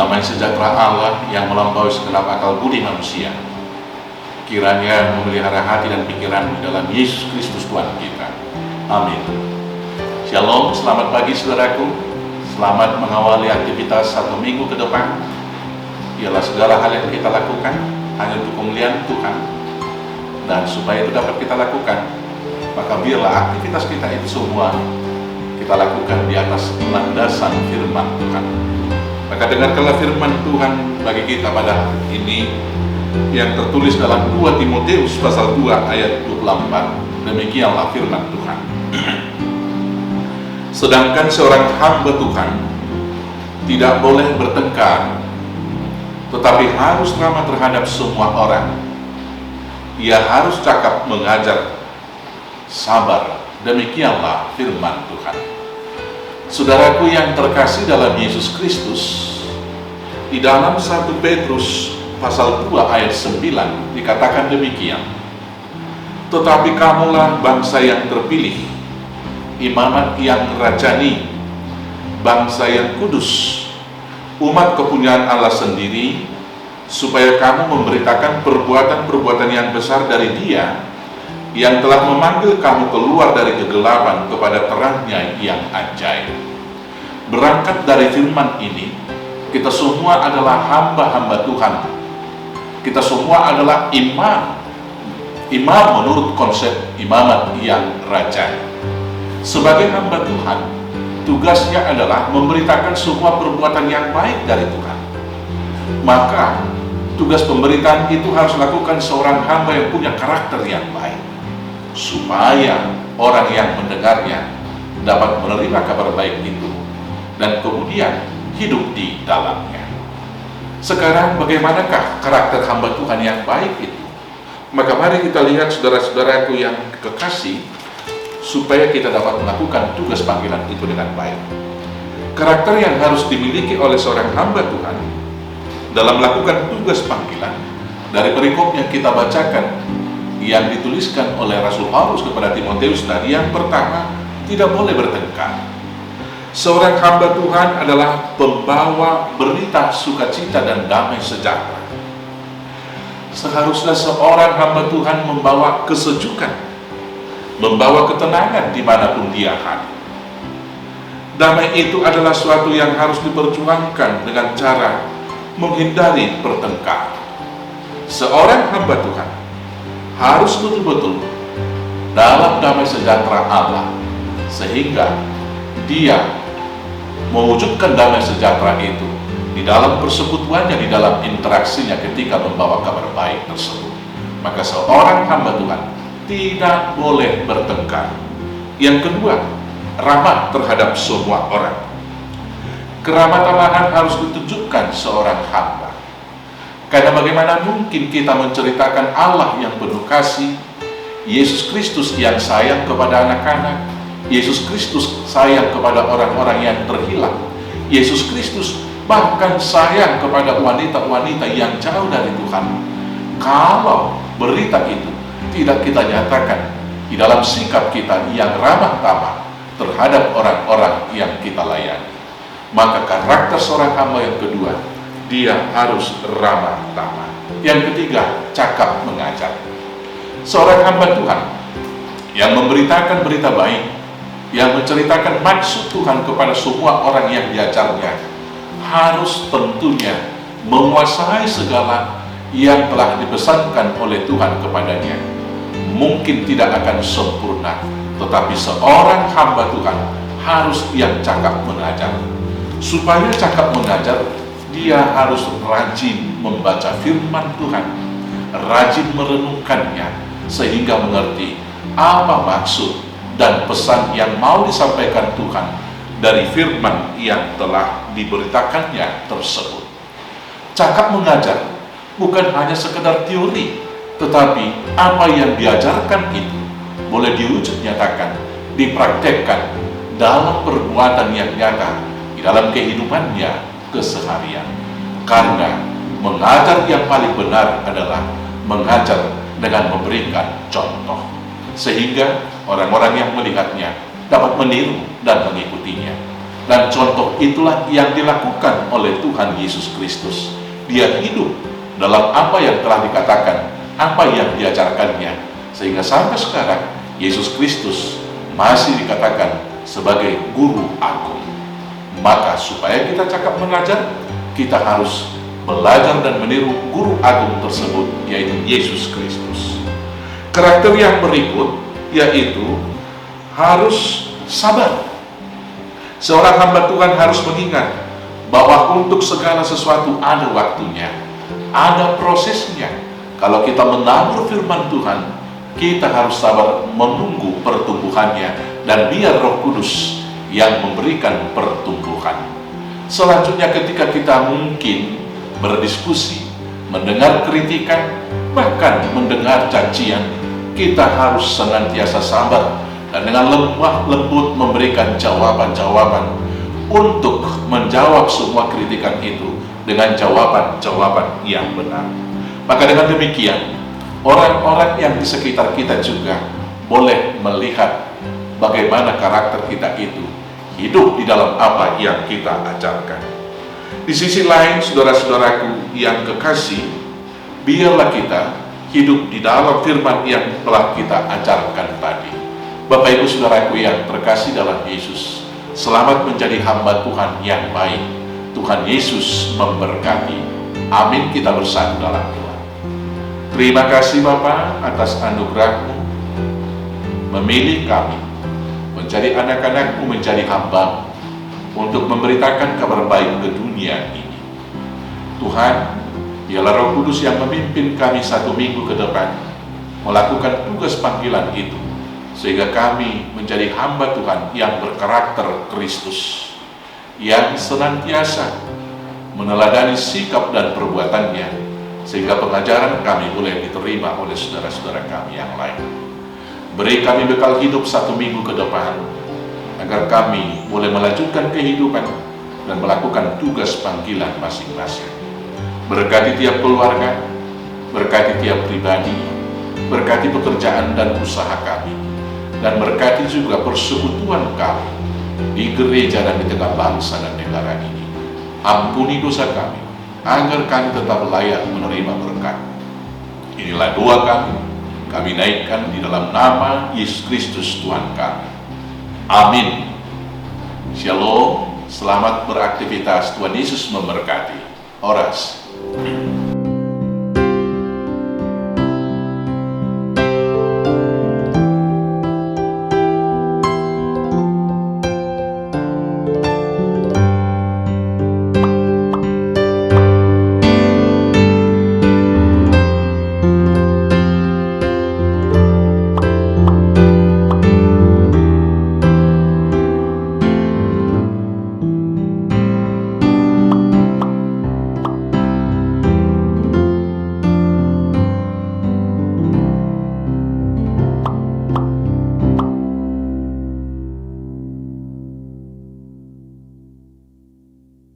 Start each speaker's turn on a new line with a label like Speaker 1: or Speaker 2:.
Speaker 1: damai sejahtera Allah yang melampaui segenap akal budi manusia, kiranya memelihara hati dan pikiran di dalam Yesus Kristus Tuhan kita. Amin. Shalom, selamat pagi saudaraku. Selamat mengawali aktivitas 1 minggu ke depan. Ialah segala hal yang kita lakukan hanya untuk kemuliaan Tuhan. Dan supaya itu dapat kita lakukan, maka biarlah aktivitas kita itu semua kita lakukan di atas landasan firman Tuhan. Maka dengarkanlah firman Tuhan bagi kita pada hari ini yang tertulis dalam 2 Timotius pasal 2 ayat 24. Demikianlah firman Tuhan. Sedangkan seorang hamba Tuhan tidak boleh bertengkar, tetapi harus ramah terhadap semua orang. Ia harus cakap mengajar, sabar. Demikianlah firman Tuhan. Saudaraku yang terkasih dalam Yesus Kristus, di dalam 1 Petrus pasal 2 ayat 9 dikatakan demikian. Tetapi kamulah bangsa yang terpilih, imamat yang rajani, bangsa yang kudus, umat kepunyaan Allah sendiri, supaya kamu memberitakan perbuatan-perbuatan yang besar dari Dia yang telah memanggil kamu keluar dari kegelapan kepada terangnya yang ajaib. Berangkat dari firman ini, kita semua adalah hamba-hamba Tuhan. Kita semua adalah imam menurut konsep imamat yang rajani. Sebagai hamba Tuhan, tugasnya adalah memberitakan semua perbuatan yang baik dari Tuhan. Maka, tugas pemberitaan itu harus dilakukan seorang hamba yang punya karakter yang baik, supaya orang yang mendengarnya dapat menerima kabar baik itu dan kemudian hidup di dalamnya. Sekarang bagaimanakah karakter hamba Tuhan yang baik itu? Maka mari kita lihat saudara-saudaraku yang kekasih, supaya kita dapat melakukan tugas panggilan itu dengan baik. Karakter yang harus dimiliki oleh seorang hamba Tuhan dalam melakukan tugas panggilan, dari perikop yang kita bacakan yang dituliskan oleh Rasul Paulus kepada Timotius tadi, yang pertama, tidak boleh bertengkar. Seorang hamba Tuhan adalah pembawa berita sukacita dan damai sejahtera. Seharusnya seorang hamba Tuhan membawa kesejukan, membawa ketenangan dimanapun dia hadir. Damai itu adalah suatu yang harus diperjuangkan dengan cara menghindari pertengkaran. Seorang hamba Tuhan harus betul-betul dalam damai sejahtera Allah, sehingga dia mewujudkan damai sejahtera itu di dalam persekutuannya, di dalam interaksinya ketika membawa kabar baik tersebut. Maka seorang hamba Tuhan tidak boleh bertengkar. Yang kedua, ramah terhadap semua orang. Keramah tamahan harus ditunjukkan seorang hamba. Karena bagaimana mungkin kita menceritakan Allah yang penuh kasih, Yesus Kristus yang sayang kepada anak-anak, Yesus Kristus sayang kepada orang-orang yang terhilang, Yesus Kristus bahkan sayang kepada wanita-wanita yang jauh dari Tuhan, kalau berita itu tidak kita nyatakan di dalam sikap kita yang ramah tamah terhadap orang-orang yang kita layani. Maka karakter seorang hamba yang kedua, dia harus ramah tamah. Yang ketiga, cakap mengajar. Seorang hamba Tuhan yang memberitakan berita baik, yang menceritakan maksud Tuhan kepada semua orang yang diajarnya, harus tentunya menguasai segala yang telah dipesankan oleh Tuhan kepadanya. Mungkin tidak akan sempurna, tetapi seorang hamba Tuhan harus yang cakap mengajar. Supaya cakap mengajar, dia harus rajin membaca firman Tuhan, rajin merenungkannya, sehingga mengerti apa maksud dan pesan yang mau disampaikan Tuhan dari firman yang telah diberitakannya tersebut. Cakap mengajar bukan hanya sekedar teori, tetapi apa yang diajarkan itu boleh diwujud nyatakan, dipraktekkan dalam perbuatan yang nyata di dalam kehidupannya keseharian. Karena mengajar yang paling benar adalah mengajar dengan memberikan contoh, sehingga orang-orang yang melihatnya dapat meniru dan mengikutinya. Dan contoh itulah yang dilakukan oleh Tuhan Yesus Kristus. Dia hidup dalam apa yang telah dikatakan, apa yang diajarkannya, sehingga sampai sekarang Yesus Kristus masih dikatakan sebagai guru agung. Maka supaya kita cakap mengajar, kita harus belajar dan meniru guru agung tersebut, yaitu Yesus Kristus. Karakter yang berikut yaitu harus sabar. Seorang hamba Tuhan harus mengingat bahwa untuk segala sesuatu ada waktunya, ada prosesnya. Kalau kita menabur firman Tuhan, kita harus sabar menunggu pertumbuhannya, dan biar Roh Kudus yang memberikan pertumbuhan. Selanjutnya, ketika kita mungkin berdiskusi, mendengar kritikan, bahkan mendengar cacian, kita harus senantiasa sabar dan dengan lemah lembut memberikan jawaban-jawaban untuk menjawab semua kritikan itu dengan jawaban-jawaban yang benar. Maka dengan demikian, orang-orang yang di sekitar kita juga boleh melihat bagaimana karakter kita itu hidup di dalam apa yang kita ajarkan. Di sisi lain, saudara-saudaraku yang kekasih, biarlah kita hidup di dalam firman yang telah kita ajarkan tadi. Bapak Ibu saudaraku yang terkasih dalam Yesus, selamat menjadi hamba Tuhan yang baik. Tuhan Yesus memberkati. Amin. Kita bersatu dalam doa. Terima kasih Bapa atas anugerah-Mu memilih kami menjadi anak-anak-Mu, menjadi hamba untuk memberitakan kabar baik ke dunia ini. Tuhan, biarlah Roh Kudus yang memimpin kami 1 minggu ke depan melakukan tugas panggilan itu, sehingga kami menjadi hamba Tuhan yang berkarakter Kristus, yang senantiasa meneladani sikap dan perbuatannya, sehingga pengajaran kami boleh diterima oleh saudara-saudara kami yang lain. Beri kami bekal hidup 1 minggu ke depan, agar kami boleh melanjutkan kehidupan dan melakukan tugas panggilan masing-masing. Berkati tiap keluarga, berkati tiap pribadi, berkati pekerjaan dan usaha kami, dan berkati juga persekutuan kami di gereja dan di tengah bangsa dan negara ini. Ampuni dosa kami, agar kami tetap layak menerima berkat. Inilah doa kami naikkan di dalam nama Yesus Kristus Tuhan kami. Amin. Shalom, selamat beraktivitas. Tuhan Yesus memberkati. Horas.